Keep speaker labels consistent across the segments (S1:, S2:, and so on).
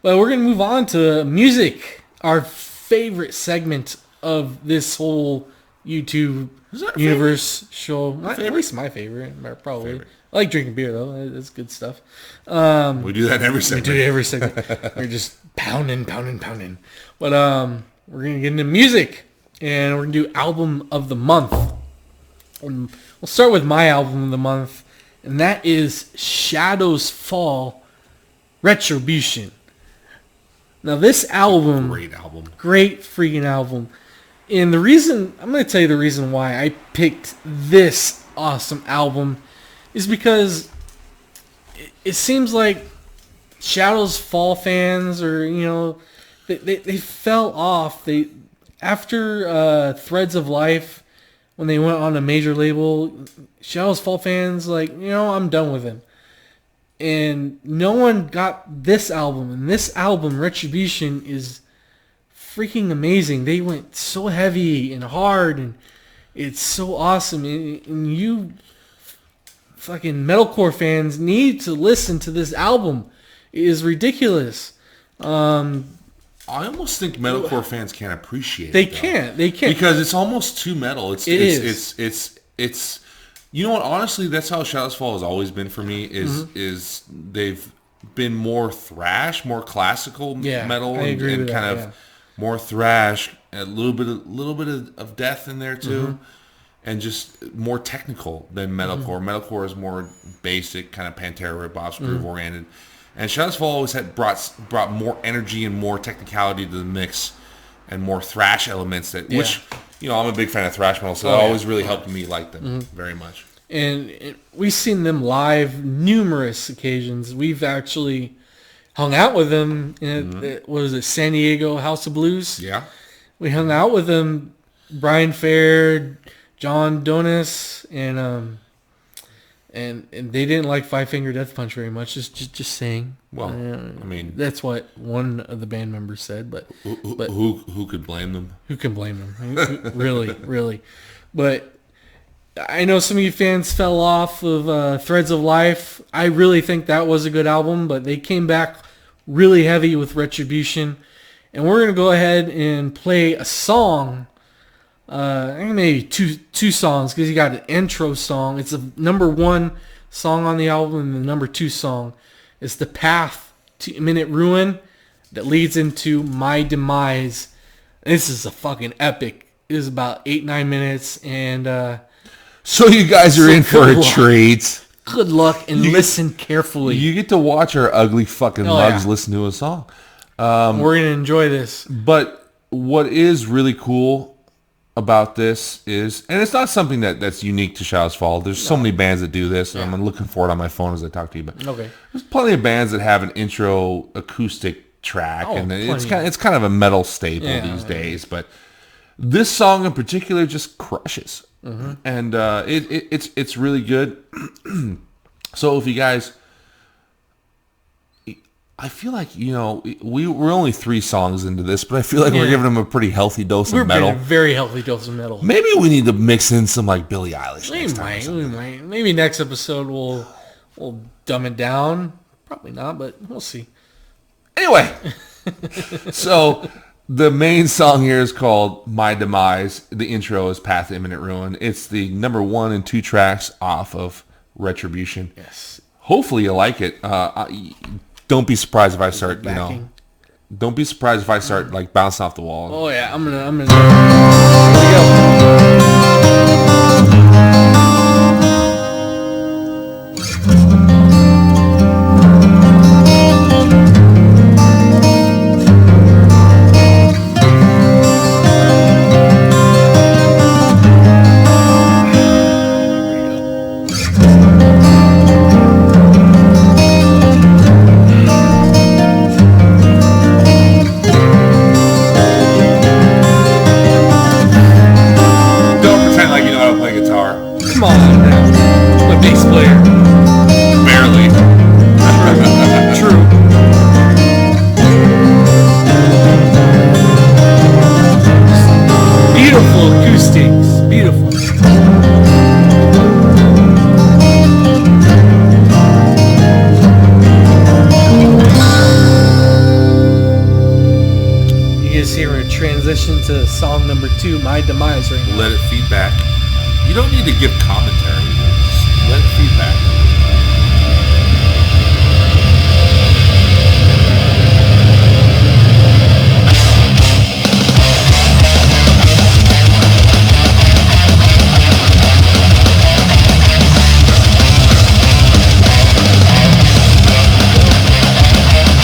S1: But we're going to move on to music, our favorite segment of this whole YouTube universe show. At least my favorite, probably. I like drinking beer, though. It's good stuff.
S2: We do that every segment.
S1: We do it every segment. We're just pounding. But we're going to get into music, and we're going to do album of the month. And we'll start with my album of the month, and that is Shadows Fall, Retribution. Now, this album... Great freaking album. And the reason... I'm going to tell you the reason why I picked this awesome album is because it seems like Shadows Fall fans are, they fell off. After Threads of Life, when they went on a major label, Shadows Fall fans, I'm done with them. And no one got this album. And this album, Retribution, is freaking amazing. They went so heavy and hard, and it's so awesome. And you fucking metalcore fans need to listen to this album. It is ridiculous. I
S2: almost think metalcore fans can't appreciate it.
S1: They can't
S2: because it's almost too metal. It's you know what? Honestly, that's how Shadows Fall has always been for me. Is they've been more thrash, more classical metal, and kind of more thrash, a little bit of death in there too, and just more technical than metalcore. Metalcore is more basic, kind of Pantera ripoffs, groove oriented, and Shadows Fall always had brought more energy and more technicality to the mix, and more thrash elements which. I'm a big fan of thrash metal, so it always really helped me like them very much.
S1: And we've seen them live numerous occasions. We've actually hung out with them in San Diego House of Blues?
S2: Yeah.
S1: We hung out with them, Brian Fair, John Donis, and they didn't like Five Finger Death Punch very much. Just saying.
S2: Well, I mean,
S1: that's what one of the band members said. But
S2: who could blame them?
S1: Who can blame them? Really. But I know some of you fans fell off of Threads of Life. I really think that was a good album, but they came back really heavy with Retribution. And we're gonna go ahead and play a song. Maybe two songs, because you got an intro song. It's the number 1 song on the album, and the number 2 song is The Path to Imminent Ruin that leads into My Demise. This is a fucking epic. It is about 8-9 minutes, and
S2: so you guys are in for a treat.
S1: Good luck, and listen carefully.
S2: You get to watch our ugly fucking mugs listen to a song.
S1: We're gonna enjoy this.
S2: But what is really cool about this is, and it's not something that's unique to Shadows Fall. There's so many bands that do this, and I'm looking for it on my phone as I talk to you. But there's plenty of bands that have an intro acoustic track, and it's kind of a metal staple these days. But this song in particular just crushes, and it's really good. So if you guys, I feel like, we're only 3 songs into this, but I feel like we're giving them a pretty healthy dose of metal.
S1: A very healthy dose of metal.
S2: Maybe we need to mix in some Billie Eilish
S1: next time. We might. Maybe next episode we'll dumb it down. Probably not, but we'll see.
S2: Anyway, so the main song here is called My Demise. The intro is Path to Imminent Ruin. It's the number 1 and 2 tracks off of Retribution.
S1: Yes.
S2: Hopefully you like it. Don't be surprised if I start, don't be surprised if I start bouncing off the wall.
S1: Oh yeah, I'm gonna. Here we go. listening to song number 2, My Demise, right now.
S2: Let it feedback. You don't need to give commentary. Just let it feedback.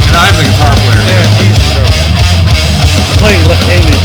S2: And I'm the guitar player.
S1: Yeah, Jesus. Playing left-handed.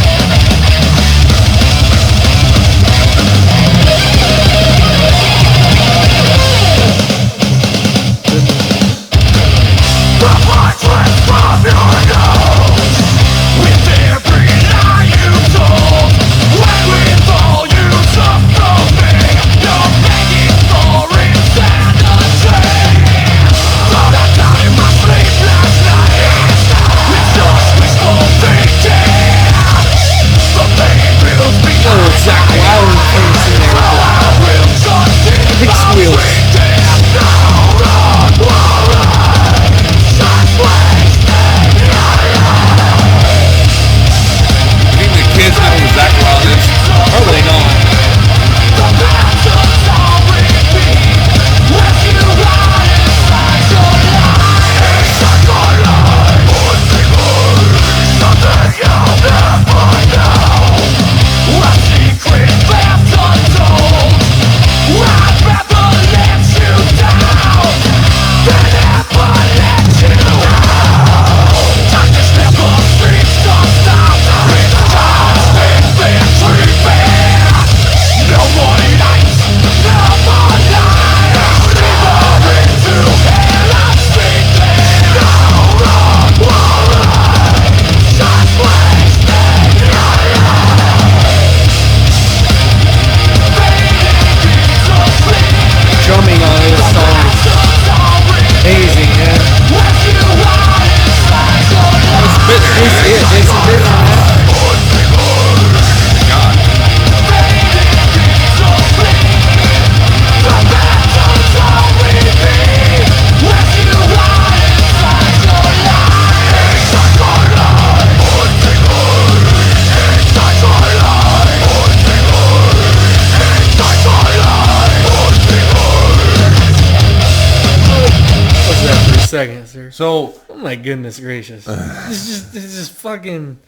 S1: Seconds, sir.
S2: So,
S1: oh my goodness gracious, this is just fucking.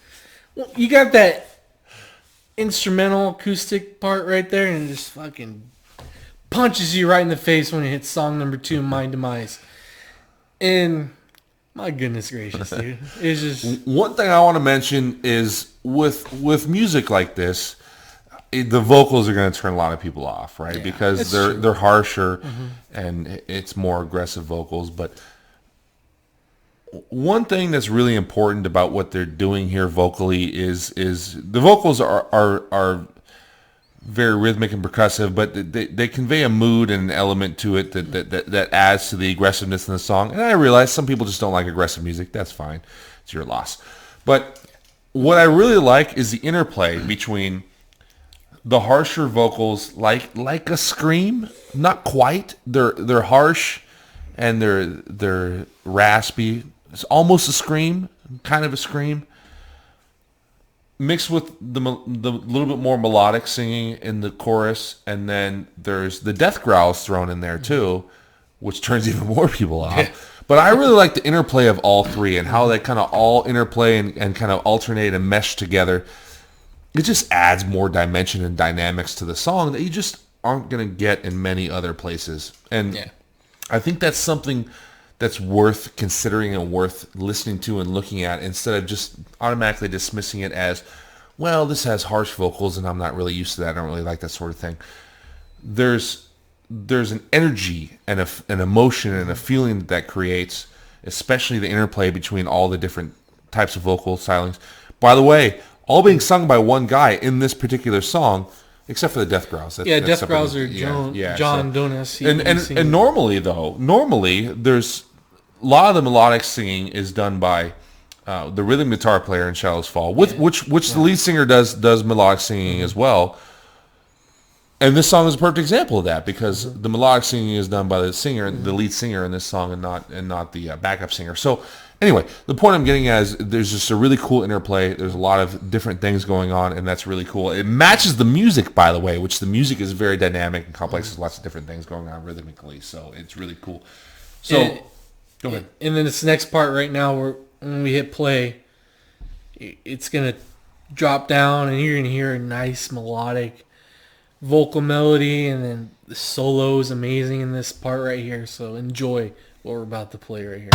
S1: Well, you got that instrumental acoustic part right there, and it just fucking punches you right in the face when it hits song number 2, My Demise. And my goodness gracious, dude, it's just
S2: one thing I want to mention is with music like this, the vocals are going to turn a lot of people off, right? Yeah, because they're harsher and it's more aggressive vocals, but. One thing that's really important about what they're doing here vocally is the vocals are very rhythmic and percussive, but they convey a mood and an element to it that adds to the aggressiveness in the song. And I realize some people just don't like aggressive music. That's fine. It's your loss. But what I really like is the interplay between the harsher vocals, like a scream, not quite. They're harsh and they're raspy. It's almost a scream, kind of a scream, mixed with the little bit more melodic singing in the chorus, and then there's the death growls thrown in there too, which turns even more people off. But I really like the interplay of all three and how they kind of all interplay and kind of alternate and mesh together. It just adds more dimension and dynamics to the song that you just aren't going to get in many other places. And I think that's something that's worth considering and worth listening to and looking at instead of just automatically dismissing it as, well, this has harsh vocals and I'm not really used to that. I don't really like that sort of thing. There's an energy and an emotion and a feeling that creates, especially the interplay between all the different types of vocal stylings. By the way, all being sung by one guy in this particular song, except for the death growls.
S1: Death growls are John Donis.
S2: And normally there's a lot of the melodic singing is done by the rhythm guitar player in Shadows Fall, which the lead singer does melodic singing as well. And this song is a perfect example of that because the melodic singing is done by the singer, the lead singer in this song, and not the backup singer. So anyway, the point I'm getting at is there's just a really cool interplay. There's a lot of different things going on, and that's really cool. It matches the music, by the way, which the music is very dynamic and complex. There's lots of different things going on rhythmically, so it's really cool. So go ahead.
S1: And then this next part right now, when we hit play, it's gonna drop down, and you're gonna hear a nice melodic vocal melody, and then the solo is amazing in this part right here. So enjoy what we're about to play right here.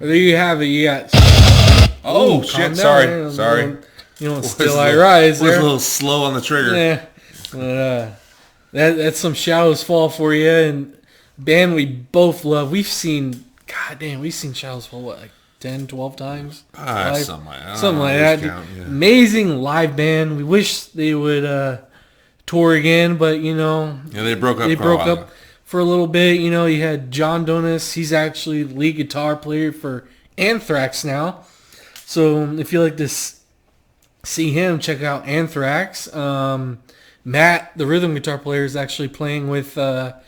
S1: There you have it. You got.
S2: Oh shit! Sorry.
S1: You know, Still I Rise.
S2: Was a little slow on the trigger.
S1: Yeah. That's some Shadows Fall for you, and band we both love. We've seen Shadows Fall what, like 10, 12 times?
S2: Something like
S1: that.
S2: Count, yeah.
S1: Amazing live band. We wish they would tour again, but you know,
S2: they broke up.
S1: For a little bit. You know, you had John Donis. He's actually lead guitar player for Anthrax now. So if you like to see him, check out Anthrax. Matt, the rhythm guitar player, is actually playing with the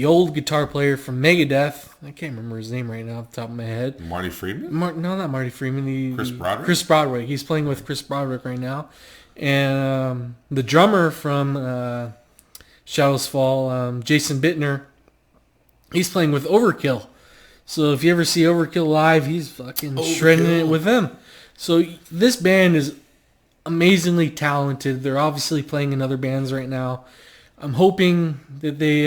S1: old guitar player from Megadeth. I can't remember his name right now off the top of my head.
S2: Marty Friedman?
S1: No, not Marty Friedman.
S2: Chris Broderick?
S1: Chris Broderick. He's playing with Chris Broderick right now. And the drummer from Shadows Fall, Jason Bittner, he's playing with Overkill. So if you ever see Overkill live, he's fucking shredding it with them. So this band is amazingly talented. They're obviously playing in other bands right now. I'm hoping that they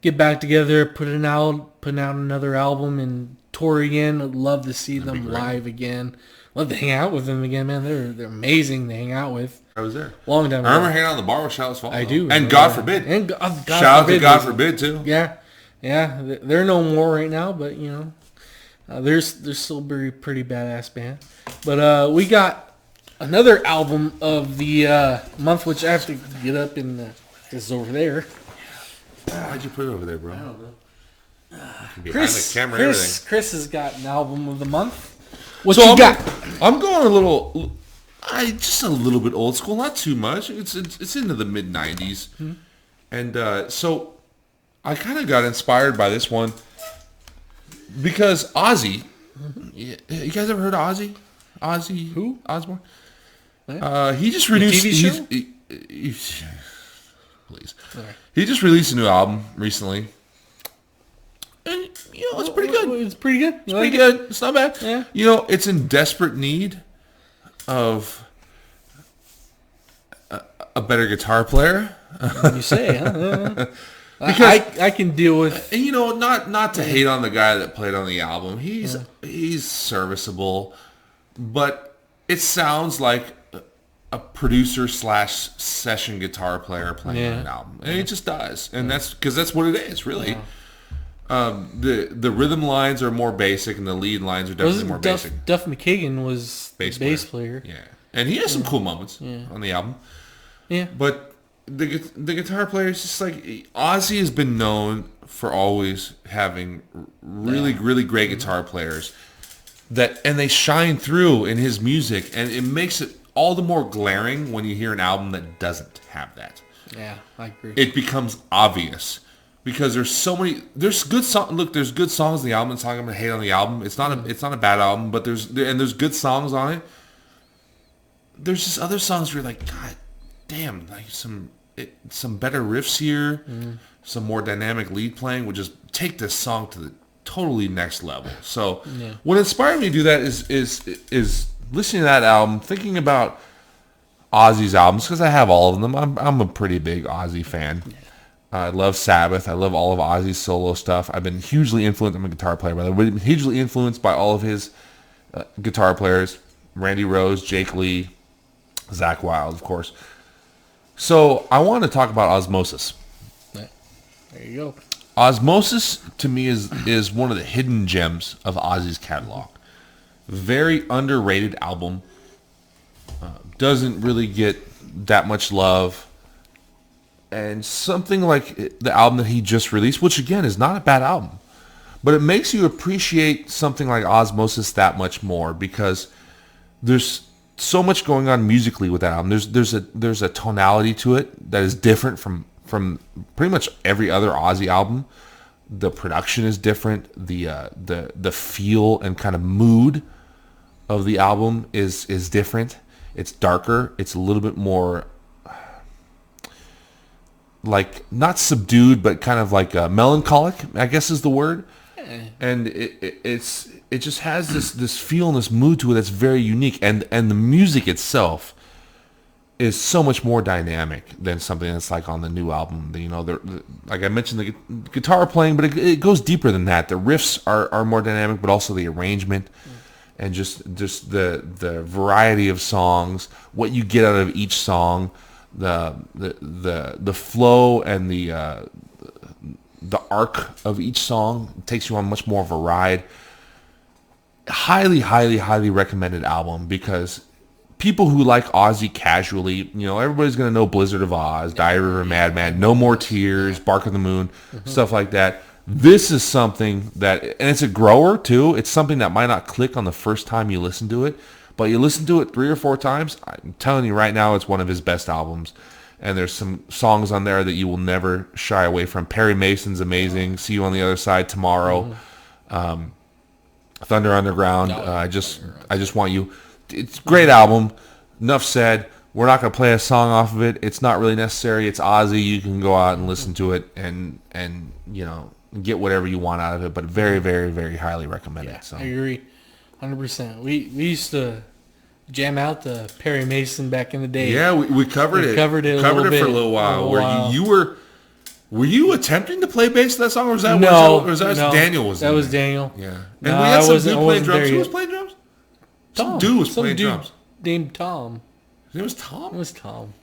S1: get back together, putting out another album and tour again. I'd love to see them live again. Love to hang out with them again, man. They're amazing to hang out with.
S2: I was there.
S1: Long time ago.
S2: I remember hanging out in the bar with Shadows Fall.
S1: I do.
S2: And God Forbid.
S1: And God
S2: Shout out to God Forbid, too.
S1: Yeah. They're no more right now, but, you know, they're still a pretty badass band. But we got another album of the month, which I have to get up and this is over there.
S2: Why'd you put it over there, bro?
S1: I don't know.
S2: Chris
S1: has got an album of the month. What you got?
S2: I'm going just a little bit old school, not too much. It's into the mid '90s, and so I kind of got inspired by this one because Ozzy. You guys ever heard of Ozzy? Ozzy
S1: who?
S2: Osbourne. He just released
S1: TV show.
S2: Please. Right. He just released a new album recently. And, you know, it's pretty good.
S1: It's pretty good.
S2: It's pretty good. It's not bad.
S1: Yeah.
S2: You know, it's in desperate need of a better guitar player.
S1: You say, huh? Because I can deal with...
S2: And, you know, not to hate on the guy that played on the album. He's serviceable. But it sounds like a producer / session guitar player playing on an album. And it just does. And that's because that's what it is, really. Yeah. The rhythm lines are more basic, and the lead lines are definitely more basic.
S1: Duff McKagan was bass player.
S2: Yeah, and he has some cool moments on the album.
S1: Yeah,
S2: but the guitar player is just like Ozzy has been known for always having really great guitar players and they shine through in his music, and it makes it all the more glaring when you hear an album that doesn't have that.
S1: Yeah, I agree.
S2: It becomes obvious. Because there's good songs. Look, there's good songs in the album. It's not going to hate on the album. It's not a bad album, but there's good songs on it. There's just other songs where you're like, God damn, like some better riffs here, some more dynamic lead playing would just take this song to the totally next level. So what inspired me to do that is listening to that album, thinking about Ozzy's albums, because I have all of them. I'm a pretty big Ozzy fan. Yeah. I love Sabbath. I love all of Ozzy's solo stuff. I've been hugely influenced. I'm a guitar player, but I've been hugely influenced by all of his guitar players. Randy Rhoads, Jake Lee, Zakk Wylde, of course. So I want to talk about Osmosis.
S1: There you go.
S2: Osmosis, to me, is one of the hidden gems of Ozzy's catalog. Very underrated album. Doesn't really get that much love. And something like the album that he just released, which again is not a bad album, but it makes you appreciate something like Osmosis that much more because there's so much going on musically with that album. There's a tonality to it that is different from pretty much every other Ozzy album. The production is different. The feel and kind of mood of the album is different. It's darker. It's a little bit more like not subdued, but kind of like melancholic, I guess is the word. And it just has this feel and this mood to it that's very unique. And the music itself is so much more dynamic than something that's like on the new album. You know, like I mentioned, the guitar playing, but it goes deeper than that. The riffs are more dynamic, but also the arrangement and just the variety of songs, what you get out of each song, the flow and the arc of each song takes you on much more of a ride. Highly, highly, highly recommended album because people who like Ozzy casually, you know, everybody's going to know Blizzard of Oz, Diary of a Madman, No More Tears, Bark of the Moon, stuff like that. This is something that, and it's a grower too. It's something that might not click on the first time you listen to it, but you listen to it 3 or 4 times. I'm telling you right now, it's one of his best albums. And there's some songs on there that you will never shy away from. Perry Mason's amazing. See You on the Other Side Tomorrow. Thunder Underground. I just Want You. It's a great album. Enough said. We're not going to play a song off of it. It's not really necessary. It's Ozzy. You can go out and listen to it and you know, get whatever you want out of it. But very, very, very highly recommended.
S1: Yeah,
S2: so.
S1: I agree. 100%. We used to jam out the Perry Mason back in the day.
S2: Yeah, we covered it.
S1: Covered it for a little while.
S2: Were you attempting to play bass to that song, or was that
S1: no,
S2: Daniel was?
S1: That was Daniel.
S2: Yeah, and
S1: no,
S2: we had some dude playing drums. Who was playing drums?
S1: Tom.
S2: Some dude was playing drums.
S1: Named Tom.
S2: His name was Tom.
S1: It was Tom.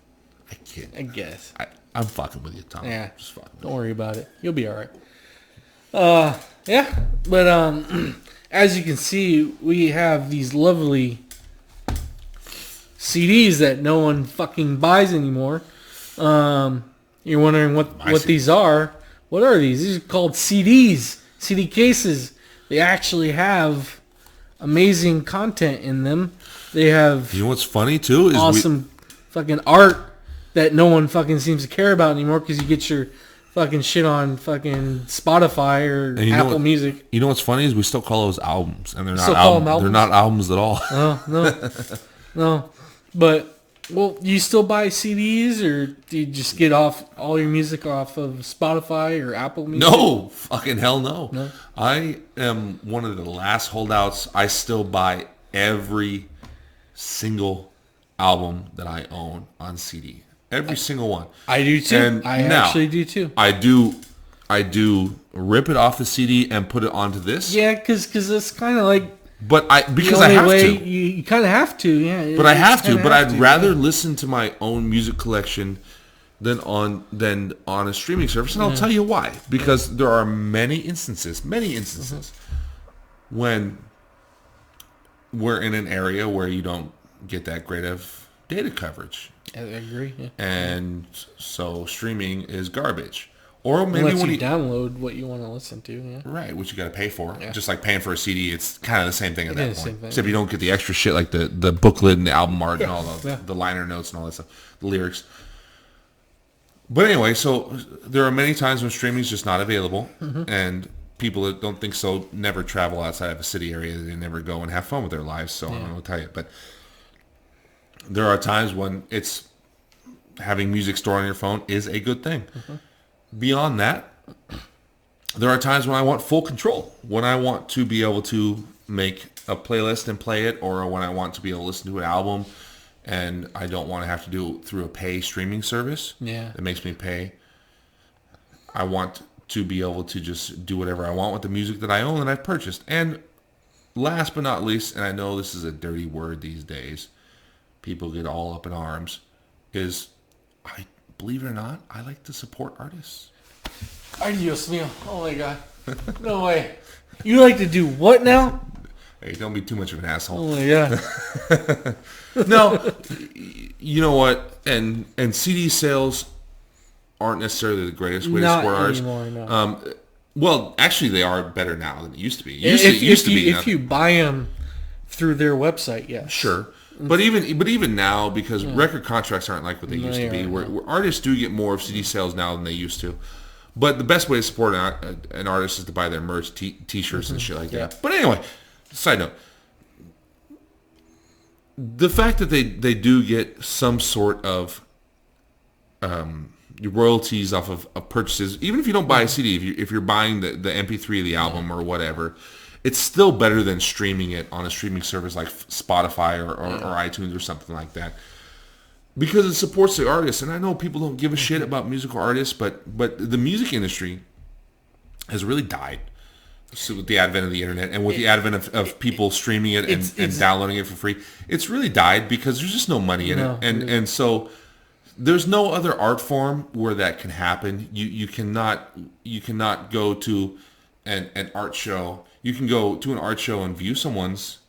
S2: I kid.
S1: I guess.
S2: I'm fucking with you, Tom.
S1: Yeah,
S2: just fucking.
S1: Don't worry about it. You'll be all right. Yeah, but as you can see, we have these lovely CDs that no one fucking buys anymore. You're wondering what these are. What are these? These are called CDs, CD cases. They actually have amazing content in them. They have,
S2: you know what's funny too is
S1: awesome fucking art that no one fucking seems to care about anymore because you get your fucking shit on fucking Spotify or Apple Music.
S2: You know what's funny is we still call those albums, and they're not
S1: albums.
S2: They're not albums at all.
S1: No. But well, you still buy CDs, or do you just get off all your music off of Spotify or Apple Music?
S2: No, fucking hell no. I am one of the last holdouts. I still buy every single album that I own on CD. Every single one.
S1: I do too.
S2: And
S1: I actually do too.
S2: I do rip it off the CD and put it onto this.
S1: Yeah, because it's kind of like.
S2: But I have to.
S1: You kind of have to, yeah.
S2: But I have to. But I'd rather listen to my own music collection than on a streaming service, and I'll tell you why. Because there are many instances when we're in an area where you don't get that great of data coverage.
S1: I agree. Yeah.
S2: And so streaming is garbage. Or maybe
S1: unless
S2: when
S1: you download what you want to listen to, yeah.
S2: Right, which you got to pay for. Yeah. Just like paying for a CD, it's kind of the same thing at that point.
S1: Thing,
S2: except you don't get the extra shit like the booklet and the album art and all the liner notes and all that stuff, the lyrics. But anyway, so there are many times when streaming is just not available, and people that don't think so never travel outside of a city area. They never go and have fun with their lives. So I don't know what to tell you, but there are times when it's having music stored on your phone is a good thing. Beyond that, there are times when I want full control, when I want to be able to make a playlist and play it, or when I want to be able to listen to an album and I don't want to have to do it through a pay streaming service that makes me pay. I want to be able to just do whatever I want with the music that I own and I've purchased. And last but not least, and I know this is a dirty word these days, people get all up in arms, is believe it or not, I like to support artists.
S1: Ay, Dios mío. Oh my God. No way. You like to do what now?
S2: Hey, don't be too much of an asshole.
S1: Oh my God.
S2: No, you know what? And CD sales aren't necessarily the greatest way to support artists. No. Well, actually, they are better now than it used to be.
S1: If you buy them through their website, yes.
S2: Sure. But even now, because record contracts aren't like what they used to be, where artists do get more of CD sales now than they used to. But the best way to support an artist is to buy their merch, T-shirts and shit like that. But anyway, side note. The fact that they do get some sort of royalties off of purchases, even if you don't buy a CD, if you're buying the MP3 of the album or whatever, it's still better than streaming it on a streaming service like Spotify or iTunes or something like that. because it supports the artist. And I know people don't give a shit about musical artists, but the music industry has really died. So with the advent of the internet and with the advent of people streaming it and downloading it for free, it's really died because there's just no money in it. And so there's no other art form where that can happen. You cannot go to an art show. You can go to an art show and view someone's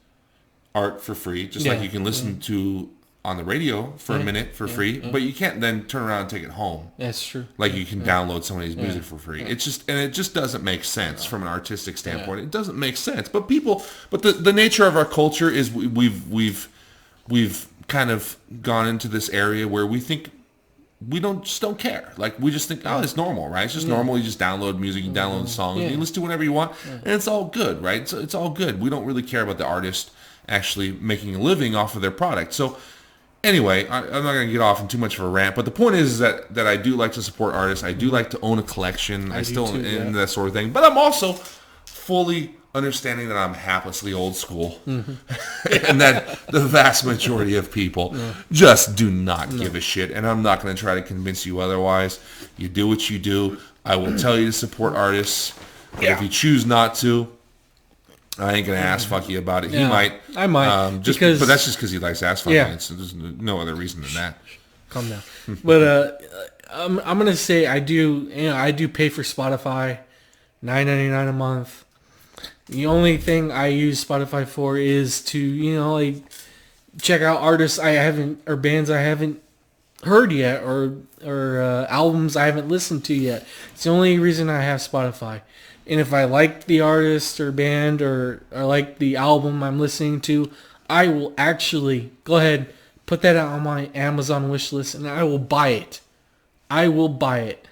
S2: art for free, just like you can listen to on the radio for a minute for free, but you can't then turn around and take it home.
S1: That's true.
S2: Like you can download somebody's music for free. It just doesn't make sense from an artistic standpoint. It doesn't make sense. But the nature of our culture is we've kind of gone into this area where we think we just don't care. Like we just think, oh, it's normal, right? It's just normal. You just download music, you download songs, you listen to whatever you want, and it's all good, right? So it's all good. We don't really care about the artist actually making a living off of their product. So anyway, I'm not going to get off in too much of a rant, but the point is that I do like to support artists. I do like to own a collection. I still am into that sort of thing. But I'm also fully understanding that I'm haplessly old school and that the vast majority of people just do not give a shit. And I'm not going to try to convince you otherwise. You do what you do. I will tell you to support artists. But if you choose not to, I ain't gonna ass fuck you about it. He might.
S1: I might.
S2: But that's just because he likes ass fucking. Yeah. There's no other reason than that.
S1: Calm down. But I'm gonna say I do. I do pay for Spotify, $9.99 a month. The only thing I use Spotify for is to like check out artists I haven't or bands I haven't heard yet or albums I haven't listened to yet. It's the only reason I have Spotify. And if I like the artist or band or like the album I'm listening to, I will actually go ahead, put that out on my Amazon wish list, and I will buy it. I will buy it.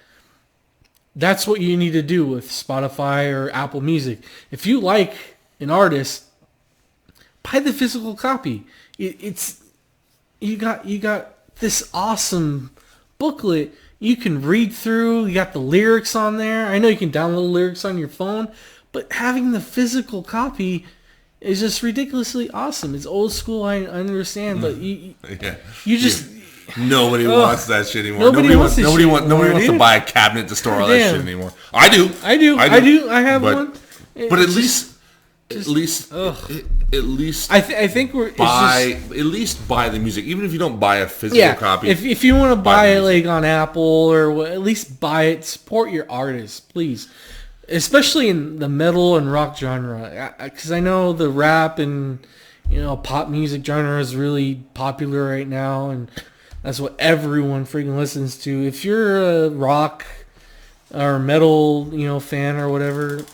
S1: That's what you need to do with Spotify or Apple Music. If you like an artist, buy the physical copy. You got this awesome booklet you can read through. You got the lyrics on there. I know you can download lyrics on your phone, but having the physical copy is just ridiculously awesome. It's old school, I understand, but you just...
S2: Nobody wants that shit anymore. Nobody wants to buy a cabinet to store all that shit anymore. I do.
S1: I have one.
S2: But at least I think we're at least buy the music, even if you don't buy a physical copy.
S1: If you want to buy it like on Apple or at least buy it, support your artists, please. Especially in the metal and rock genre, because I know the rap and pop music genre is really popular right now, and that's what everyone freaking listens to. If you're a rock or metal fan or whatever,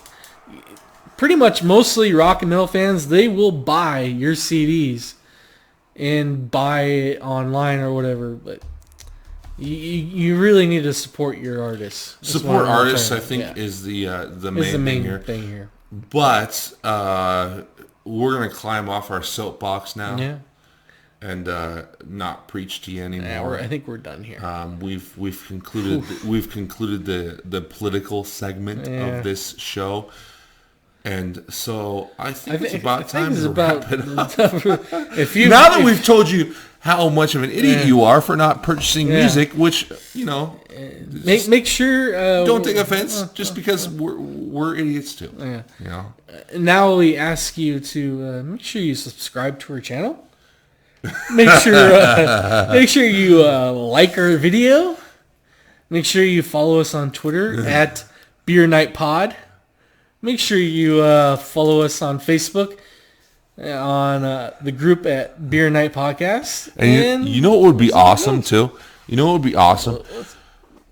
S1: pretty much mostly rock and metal fans, they will buy your CDs and buy it online or whatever. But you really need to support your artists.
S2: Support artists, I think, is the main thing here. But we're gonna climb off our soapbox now. Yeah. And not preach to you anymore.
S1: Yeah, I think we're done here.
S2: We've concluded the political segment of this show. And so I think it's about time to wrap it up. Now that we've told you how much of an idiot you are for not purchasing music, which
S1: make sure
S2: don't take offense, just because we're idiots too.
S1: Yeah. Now we ask you to make sure you subscribe to our channel. Make sure you like our video. Make sure you follow us on Twitter at Beer Night Pod. Make sure you follow us on Facebook on the group at Beer Night Podcast.
S2: And you know what would be awesome too? You know what would be awesome?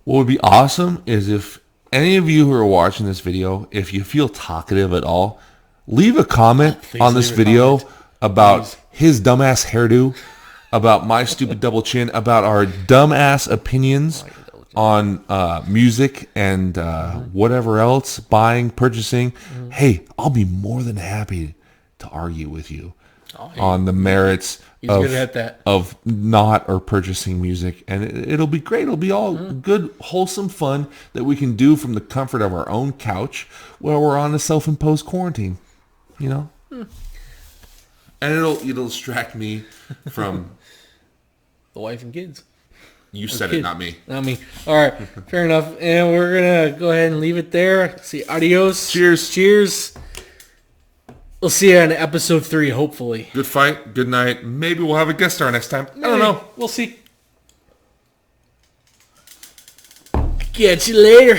S2: What would be awesome is if any of you who are watching this video, if you feel talkative at all, leave a comment on this video about his dumbass hairdo, about my stupid double chin, about our dumbass opinions on music and whatever else, buying, purchasing. Hey, I'll be more than happy to argue with you on the merits of not or purchasing music. And it'll be great. It'll be all good, wholesome fun that we can do from the comfort of our own couch while we're on a self-imposed quarantine. And it'll distract me from
S1: the wife and kids.
S2: You said it, not me.
S1: Not me. All right, fair enough. And we're going to go ahead and leave it there. See, adios.
S2: Cheers.
S1: Cheers. We'll see you in episode 3, hopefully.
S2: Good fight. Good night. Maybe we'll have a guest star next time. I don't know.
S1: We'll see. Catch you later.